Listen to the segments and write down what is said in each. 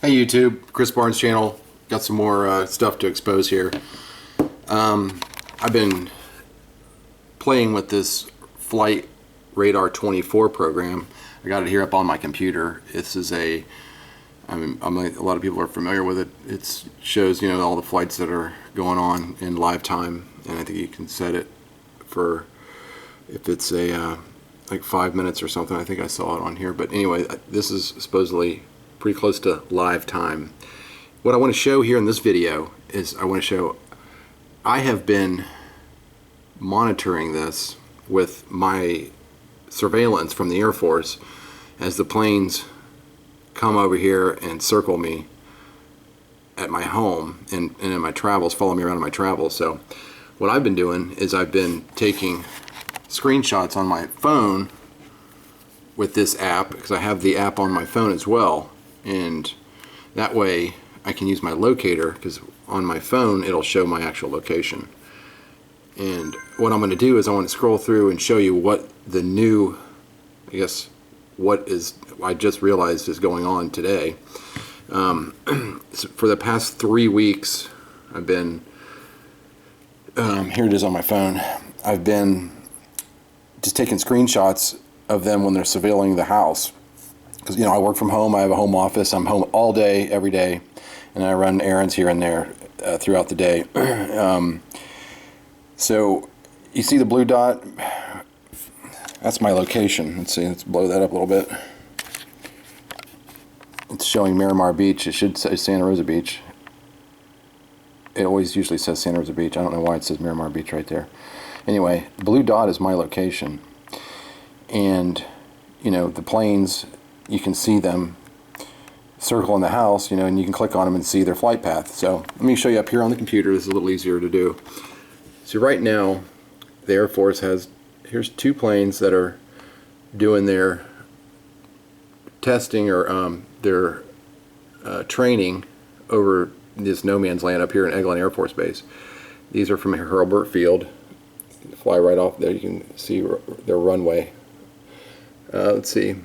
Hey YouTube, Chris Barnes channel. Got some more stuff to expose here. I've been playing with this Flight Radar 24 program. I got it here up on my computer. This is a lot of people are familiar with it. It shows, you know, all the flights that are going on in live time, and I think you can set it for if it's a like 5 minutes or something. I think I saw it on here, but anyway, this is supposedly pretty close to live time. What I want to show here in this video is I have been monitoring this with my surveillance from the Air Force as the planes come over here and circle me at my home and in my travels, follow me around in my travels. So what I've been doing is I've been taking screenshots on my phone with this app, because I have the app on my phone as well, and that way I can use my locator, because on my phone it'll show my actual location. And what I'm going to do is I want to scroll through and show you what the new, I guess, what is I just realized is going on today. For the past 3 weeks I've been here it is on my phone. I've been just taking screenshots of them when they're surveilling the house, because, you know, I work from home. I have a home office. I'm home all day, every day, and I run errands here and there throughout the day. So you see the blue dot? That's my location. Let's see, let's blow that up a little bit. It's showing Miramar Beach. It should say Santa Rosa Beach. It always usually says Santa Rosa Beach. I don't know why it says Miramar Beach right there. Anyway, blue dot is my location. And, you know, the planes, you can see them circle in the house, you know, and you can click on them and see their flight path. So let me show you up here on the computer. This is a little easier to do. So right now, the Air Force has, here's 2 planes that are doing their testing or their training over this no man's land up here in Eglin Air Force Base. These are from Hurlburt Field. Fly right off there. You can see their runway. Let's see.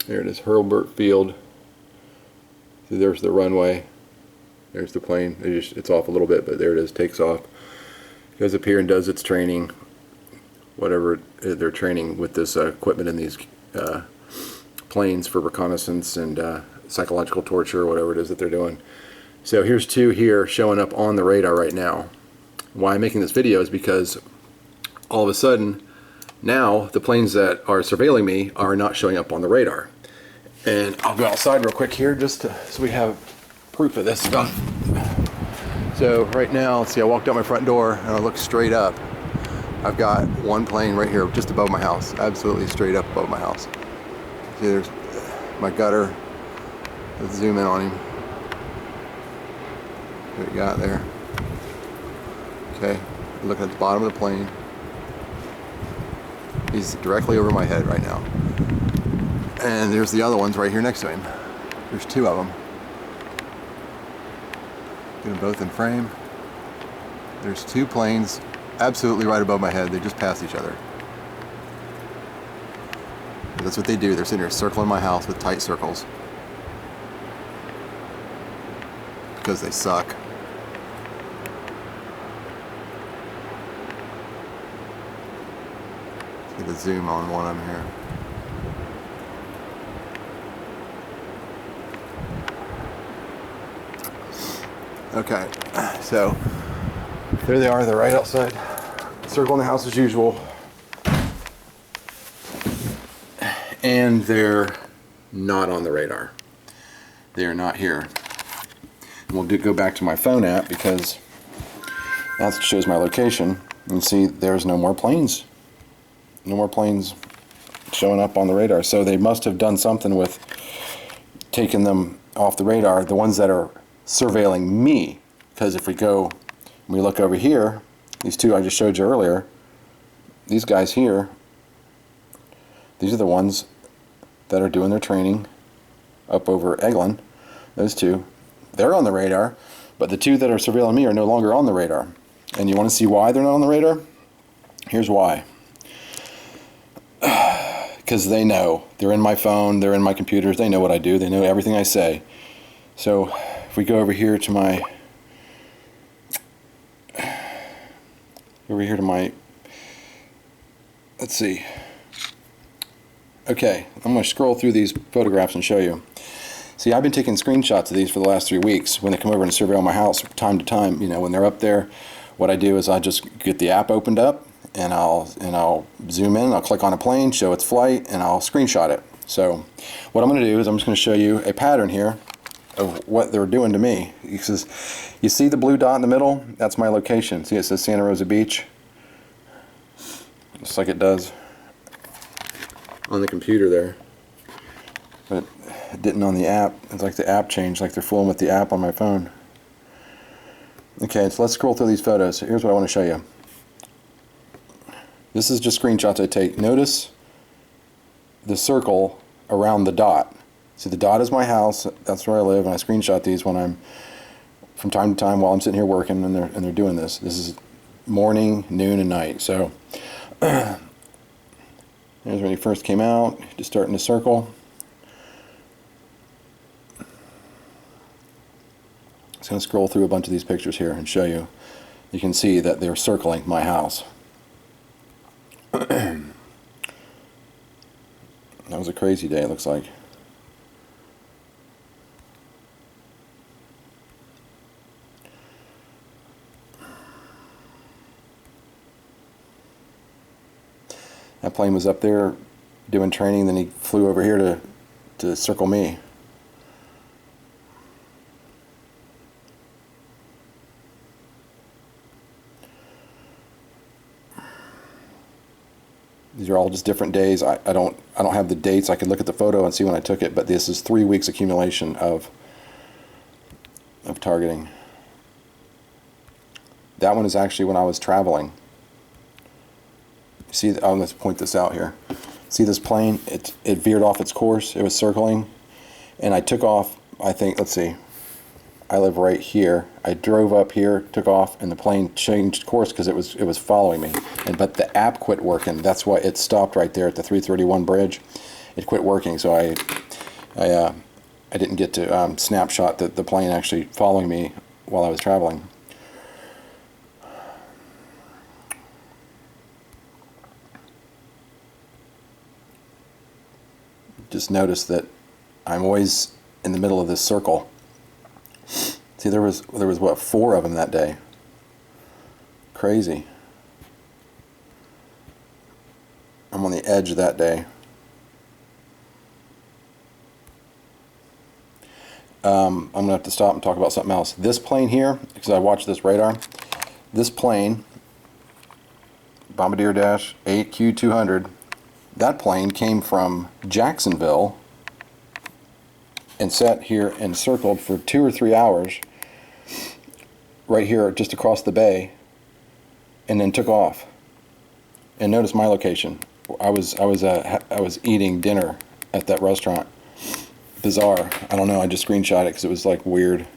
There it is, Hurlburt Field. So there's the runway. There's the plane. It's off a little bit, but there it is. Takes off. Goes up here and does its training. Whatever they're training with this equipment in these planes for reconnaissance and psychological torture, or whatever it is that they're doing. So here's 2 here showing up on the radar right now. Why I'm making this video is because all of a sudden now the planes that are surveilling me are not showing up on the radar. And I'll go outside real quick here just so we have proof of this stuff. So right now, let's see, I walked out my front door and I look straight up. I've got 1 plane right here just above my house, absolutely straight up above my house. See, there's my gutter. Let's zoom in on him. What we got there? Okay, looking at the bottom of the plane. He's directly over my head right now. And there's the other ones right here next to him. There's 2 of them. Get them both in frame. There's 2 planes absolutely right above my head. They just passed each other. But that's what they do. They're sitting here circling my house with tight circles. Because they suck. Get a zoom on one of them here. Okay, so there they are. They're right outside, circling the house as usual, and they're not on the radar. They are not here. And we'll go back to my phone app, because that shows my location. And see, there's no more planes. No more planes showing up on the radar. So they must have done something with taking them off the radar, the ones that are surveilling me. Because if we go and we look over here, these 2 I just showed you earlier, these guys here, these are the ones that are doing their training up over Eglin. Those 2, they're on the radar, but the 2 that are surveilling me are no longer on the radar. And you want to see why they're not on the radar? Here's why. Because they know. They're in my phone, they're in my computers, they know what I do, they know everything I say. So if we go over here to my let's see. Okay, I'm going to scroll through these photographs and show you. See, I've been taking screenshots of these for the last 3 weeks. When they come over and surveil my house from time to time, you know, when they're up there, what I do is I just get the app opened up and I'll zoom in, I'll click on a plane, show its flight, and I'll screenshot it. So what I'm going to do is I'm just going to show you a pattern here of what they're doing to me. Because you see the blue dot in the middle? That's my location. See, it says Santa Rosa Beach. Just like it does on the computer there, but it didn't on the app. It's like the app changed, like they're fooling with the app on my phone. Okay, so let's scroll through these photos. Here's what I want to show you. This is just screenshots I take. Notice the circle around the dot. See, the dot is my house. That's where I live, and I screenshot these when I'm, from time to time, while I'm sitting here working, and they're doing this. This is morning, noon, and night. So here's when he first came out, just starting to circle. I'm just going to scroll through a bunch of these pictures here and show you. You can see that they're circling my house. That was a crazy day, it looks like. That plane was up there doing training, then he flew over here to circle me. These are all just different days. I don't have the dates. I could look at the photo and see when I took it, but this is 3 weeks accumulation of targeting. That one is actually when I was traveling. See, I'm going to point this out here. See this plane? It veered off its course. It was circling, and I took off. I think, let's see, I live right here. I drove up here, took off, and the plane changed course because it was following me. But the app quit working. That's why it stopped right there at the 331 bridge. It quit working, so I didn't get to snapshot the plane actually following me while I was traveling. Just notice that I'm always in the middle of this circle. See, there was what, 4 of them that day. Crazy. I'm on the edge that day. I'm gonna have to stop and talk about something else. This plane here, because I watched this radar. This plane, Bombardier Dash 8Q200. That plane came from Jacksonville and sat here and circled for 2 or 3 hours right here just across the bay, and then took off. And notice my location. I was eating dinner at that restaurant. Bizarre. I don't know. I just screenshot it because it was like weird.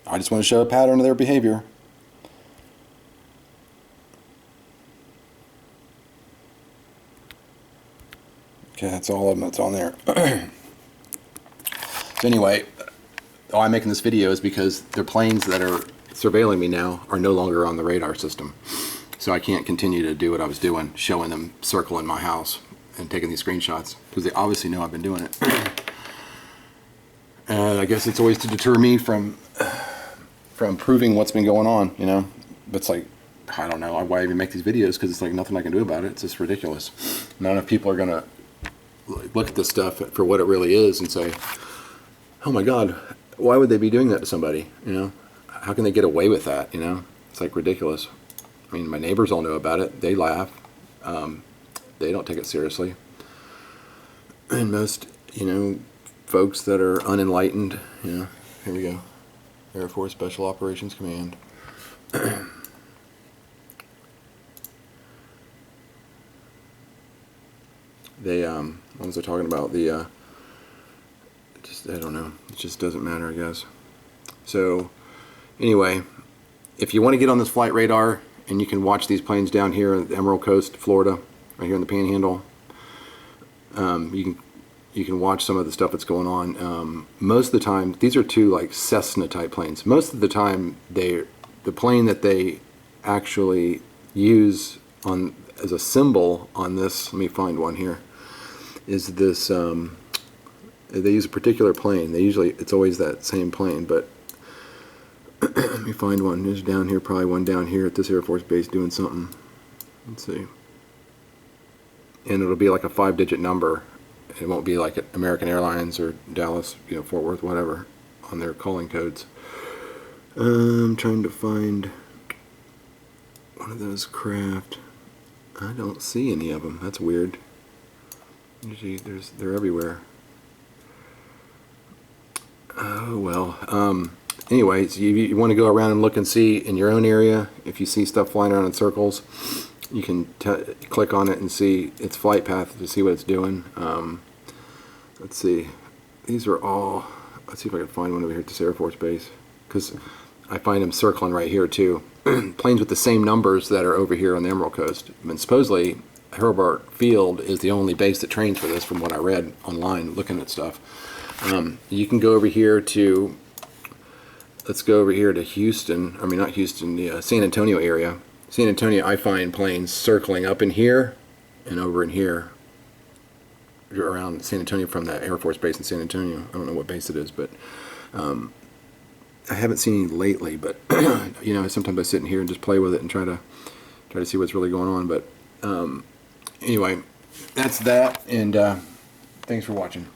I just want to show a pattern of their behavior. Okay, that's all of them that's on there. So anyway, why I'm making this video is because their planes that are surveilling me now are no longer on the radar system. So I can't continue to do what I was doing, showing them circling my house and taking these screenshots, because they obviously know I've been doing it. And I guess it's always to deter me from proving what's been going on, you know. But it's like, I don't know why I even make these videos, because it's like nothing I can do about it. It's just ridiculous. Not enough people are gonna look at this stuff for what it really is and say, oh my God, why would they be doing that to somebody? You know, how can they get away with that? You know, it's like ridiculous. I mean, my neighbors all know about it. They laugh. They don't take it seriously. And most, you know, folks that are unenlightened, you know, here we go. Air Force Special Operations Command. They, what was I talking about? The, just, I don't know. It just doesn't matter, I guess. So, Anyway, if you want to get on this flight radar and you can watch these planes down here at the Emerald Coast, Florida, right here in the Panhandle, you can watch some of the stuff that's going on. Most of the time, these are two like Cessna type planes. Most of the time, the plane that they actually use on as a symbol on this, let me find one here, is this, they use a particular plane. It's always that same plane, but let me find one. There's down here, probably one down here at this Air Force base doing something. Let's see. And it'll be like a 5-digit number. It won't be like American Airlines or Dallas, Fort Worth, whatever, on their calling codes. I'm trying to find one of those craft. I don't see any of them. That's weird. Usually they're everywhere. Oh well. Anyways, you want to go around and look and see in your own area. If you see stuff flying around in circles, you can click on it and see its flight path to see what it's doing. Let's see. These are all. Let's see if I can find one over here at this Air Force base, because I find them circling right here too. Planes with the same numbers that are over here on the Emerald Coast. And supposedly Hobart Field is the only base that trains for this, from what I read online looking at stuff. You can go over here to, let's go over here to Houston, I mean not Houston, the San Antonio area. San Antonio, I find planes circling up in here and over in here around San Antonio from that Air Force base in San Antonio. I don't know what base it is, but I haven't seen any lately, but sometimes I sit in here and just play with it and try to see what's really going on. But anyway, that's that, and thanks for watching.